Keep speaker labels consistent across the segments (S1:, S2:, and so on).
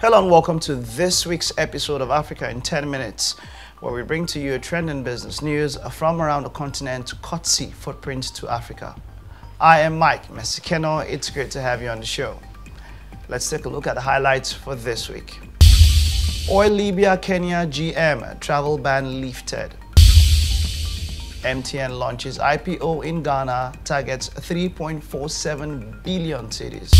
S1: Hello and welcome to this week's episode of Africa in 10 Minutes, where we bring to you a trending business news from around the continent, courtesy footprint to Africa. I am Mike Mesikeno. It's great to have you on the show. Let's take a look at the highlights for this week. Oil Libya Kenya GM travel ban lifted. MTN launches IPO in Ghana, targets 3.47 billion cedis.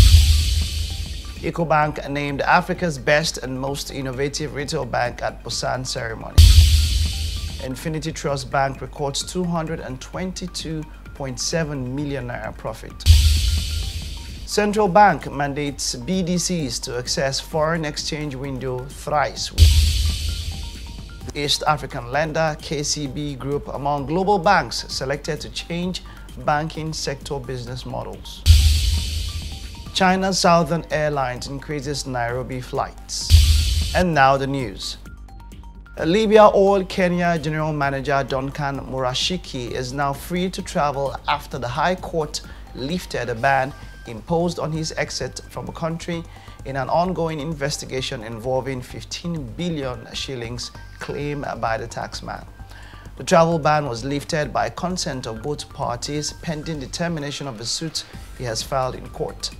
S1: Ecobank named Africa's best and most innovative retail bank at Busan ceremony. Infinity Trust Bank records 222.7 million naira profit. Central Bank mandates BDCs to access foreign exchange window thrice. East African lender KCB Group among global banks selected to change banking sector business models. China's Southern Airlines increases Nairobi flights. And now the news. Libya Oil Kenya General Manager Duncan Murashiki is now free to travel after the High Court lifted a ban imposed on his exit from the country in an ongoing investigation involving 15 billion shillings claimed by the taxman. The travel ban was lifted by consent of both parties pending determination of the suit he has filed in court.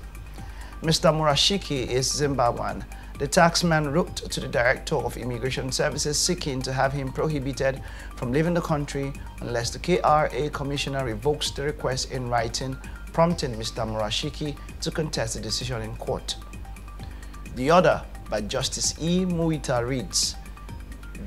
S1: Mr. Murashiki is Zimbabwean. The taxman wrote to the Director of Immigration Services seeking to have him prohibited from leaving the country unless the KRA Commissioner revokes the request in writing, prompting Mr. Murashiki to contest the decision in court. The order by Justice E. Muita reads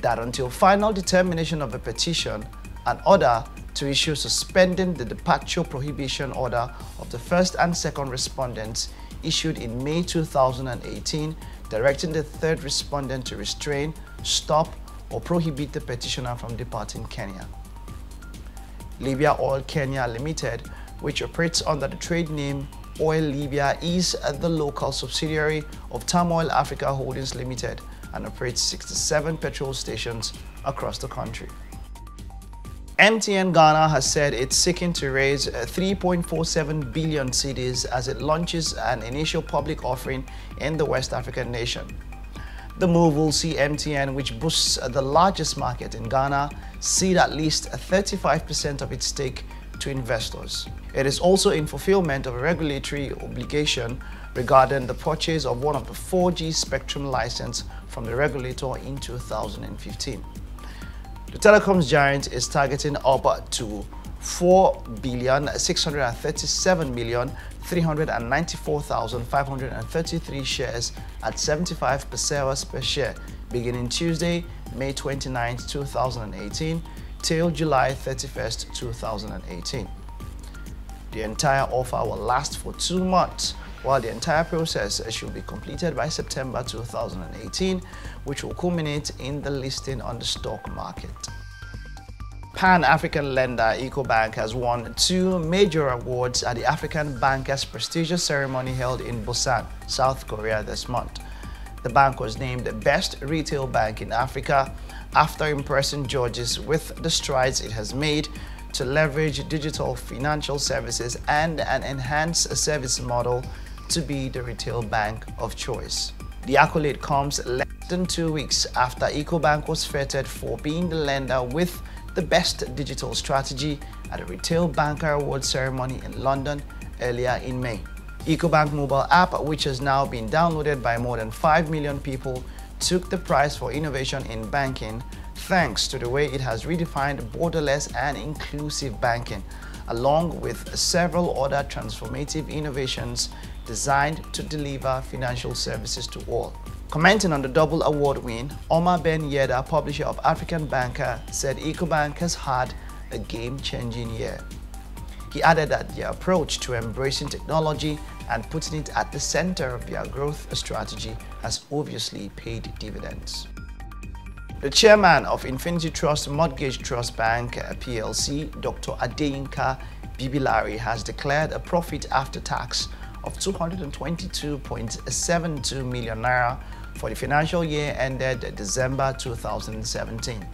S1: that until final determination of the petition, an order to issue suspending the departure prohibition order of the first and second respondents issued in May 2018, directing the third respondent to restrain, stop, or prohibit the petitioner from departing Kenya. Libya Oil Kenya Limited, which operates under the trade name Oil Libya, is the local subsidiary of Turmoil Africa Holdings Limited and operates 67 petrol stations across the country. MTN Ghana has said it's seeking to raise 3.47 billion cedis as it launches an initial public offering in the West African nation. The move will see MTN, which boasts the largest market in Ghana, cede at least 35% of its stake to investors. It is also in fulfillment of a regulatory obligation regarding the purchase of one of the 4G spectrum license from the regulator in 2015. The telecoms giant is targeting up to 4,637,394,533 shares at 75 pesewas per share beginning Tuesday, May 29, 2018 till July 31, 2018. The entire offer will last for 2 months, while the entire process should be completed by September 2018, which will culminate in the listing on the stock market. Pan-African lender Ecobank has won 2 major awards at the African Bankers' prestigious ceremony held in Busan, South Korea this month. The bank was named the best retail bank in Africa after impressing judges with the strides it has made to leverage digital financial services and an enhanced service model to be the retail bank of choice. The accolade comes less than 2 weeks after Ecobank was feted for being the lender with the best digital strategy at a Retail Banker Award ceremony in London earlier in May. Ecobank mobile app, which has now been downloaded by more than 5 million people, took the prize for innovation in banking thanks to the way it has redefined borderless and inclusive banking, along with several other transformative innovations designed to deliver financial services to all. Commenting on the double award win, Omar Ben Yedda, publisher of African Banker, said Ecobank has had a game-changing year. He added that their approach to embracing technology and putting it at the center of their growth strategy has obviously paid dividends. The chairman of Infinity Trust Mortgage Trust Bank PLC, Dr. Adeyinka Bibilari, has declared a profit after tax of 222.72 million naira for the financial year ended December 2017.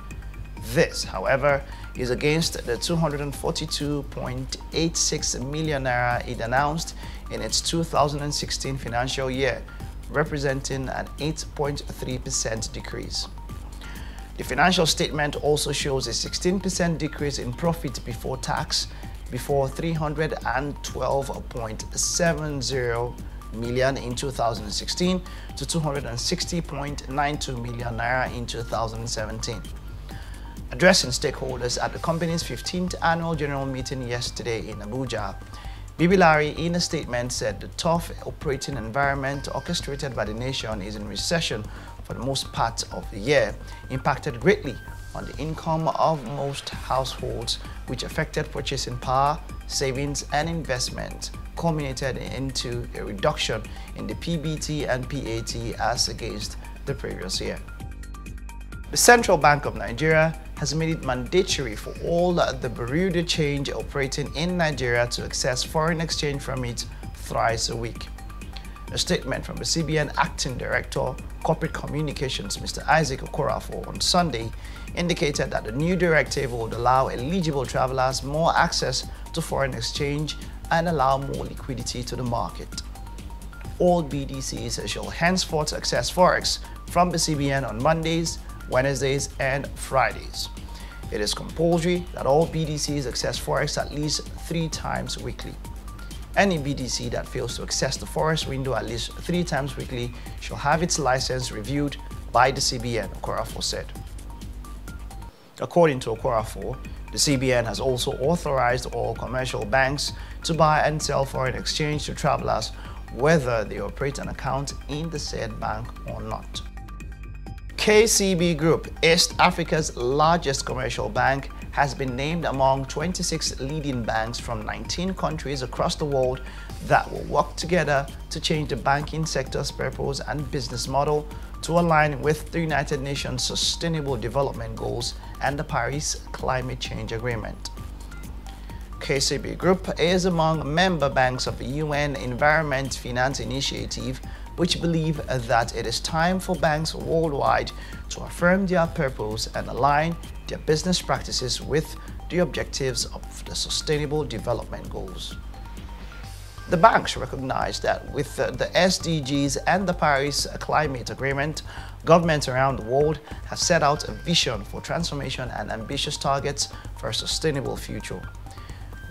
S1: This, however, is against the 242.86 million naira it announced in its 2016 financial year, representing an 8.3% decrease. The financial statement also shows a 16% decrease in profit before tax, before 312.70 million in 2016 to 260.92 million naira in 2017. Addressing stakeholders at the company's 15th annual general meeting yesterday in Abuja, Bibi Larry, in a statement, said the tough operating environment orchestrated by the nation is in recession for the most part of the year, impacted greatly on the income of most households, which affected purchasing power, savings and investment, culminated into a reduction in the PBT and PAT as against the previous year. The Central Bank of Nigeria has made it mandatory for all the Bureau de Change operating in Nigeria to access foreign exchange from it thrice a week. A statement from the CBN Acting Director, Corporate Communications, Mr. Isaac Okorafor, on Sunday indicated that the new directive would allow eligible travelers more access to foreign exchange and allow more liquidity to the market. All BDCs shall henceforth access Forex from the CBN on Mondays, Wednesdays and Fridays. It is compulsory that all BDCs access Forex at least 3 times weekly. Any BDC that fails to access the Forex window at least 3 times weekly shall have its license reviewed by the CBN, Okorafor said. According to Okorafor, the CBN has also authorized all commercial banks to buy and sell foreign exchange to travelers, whether they operate an account in the said bank or not. KCB Group, East Africa's largest commercial bank, has been named among 26 leading banks from 19 countries across the world that will work together to change the banking sector's purpose and business model to align with the United Nations Sustainable Development Goals and the Paris Climate Change Agreement. KCB Group is among member banks of the UN Environment Finance Initiative, which believe that it is time for banks worldwide to affirm their purpose and align their business practices with the objectives of the Sustainable Development Goals. The banks recognize that with the SDGs and the Paris Climate Agreement, governments around the world have set out a vision for transformation and ambitious targets for a sustainable future.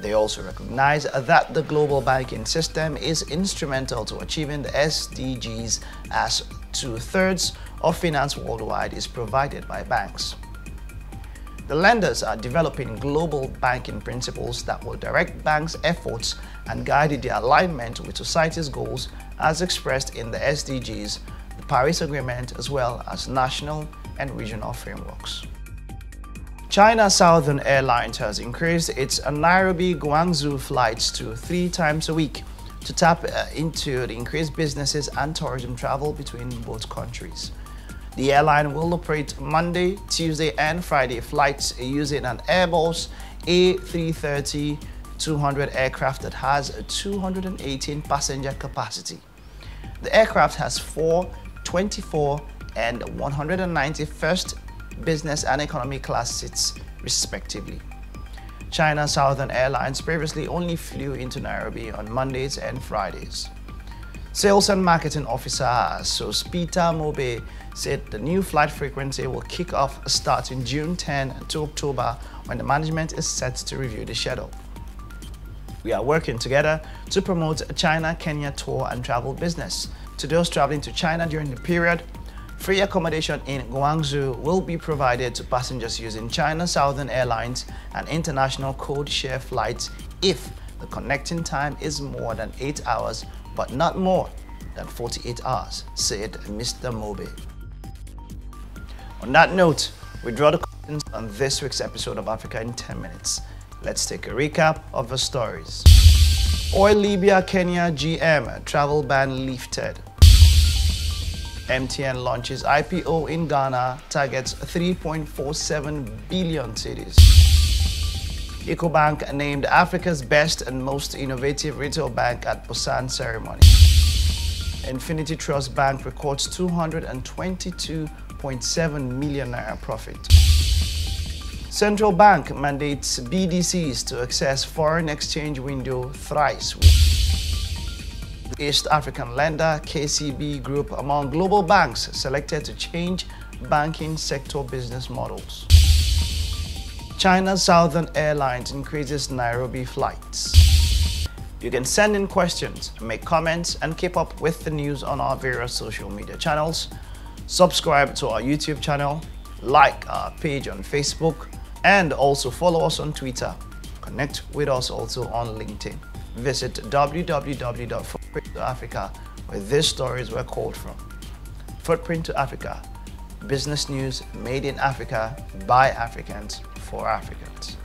S1: They also recognize that the global banking system is instrumental to achieving the SDGs, as 2/3 of finance worldwide is provided by banks. The lenders are developing global banking principles that will direct banks' efforts and guide their alignment with society's goals as expressed in the SDGs, the Paris Agreement, as well as national and regional frameworks. China Southern Airlines has increased its Nairobi-Guangzhou flights to 3 times a week to tap into the increased businesses and tourism travel between both countries. The airline will operate Monday, Tuesday and Friday flights using an Airbus A330-200 aircraft that has a 218 passenger capacity. The aircraft has 4, 24 and 190 first, business and economy class seats respectively. China Southern Airlines previously only flew into Nairobi on Mondays and Fridays. Sales and Marketing Officer Sospita Mobe said the new flight frequency will kick off starting June 10 to October, when the management is set to review the schedule. We are working together to promote a China-Kenya tour and travel business. To those traveling to China during the period, free accommodation in Guangzhou will be provided to passengers using China Southern Airlines and international code share flights if the connecting time is more than 8 hours but not more than 48 hours, said Mr. Mobe. On that note, we draw the curtains on this week's episode of Africa in 10 minutes. Let's take a recap of the stories. Oil Libya Kenya GM travel ban lifted. MTN launches IPO in Ghana, targets 3.47 billion cedis. Ecobank named Africa's best and most innovative retail bank at Busan ceremony. Infinity Trust Bank records 222.7 million naira profit. Central Bank mandates BDCs to access foreign exchange window thrice weekly. East African lender KCB Group among global banks selected to change banking sector business models. China's Southern Airlines increases Nairobi flights. You can send in questions, make comments, and keep up with the news on our various social media channels. Subscribe to our YouTube channel, like our page on Facebook, and also follow us on Twitter. Connect with us also on LinkedIn. Visit www.footprint2africa, where these stories were called from. Footprint to Africa, business news made in Africa by Africans for Africans.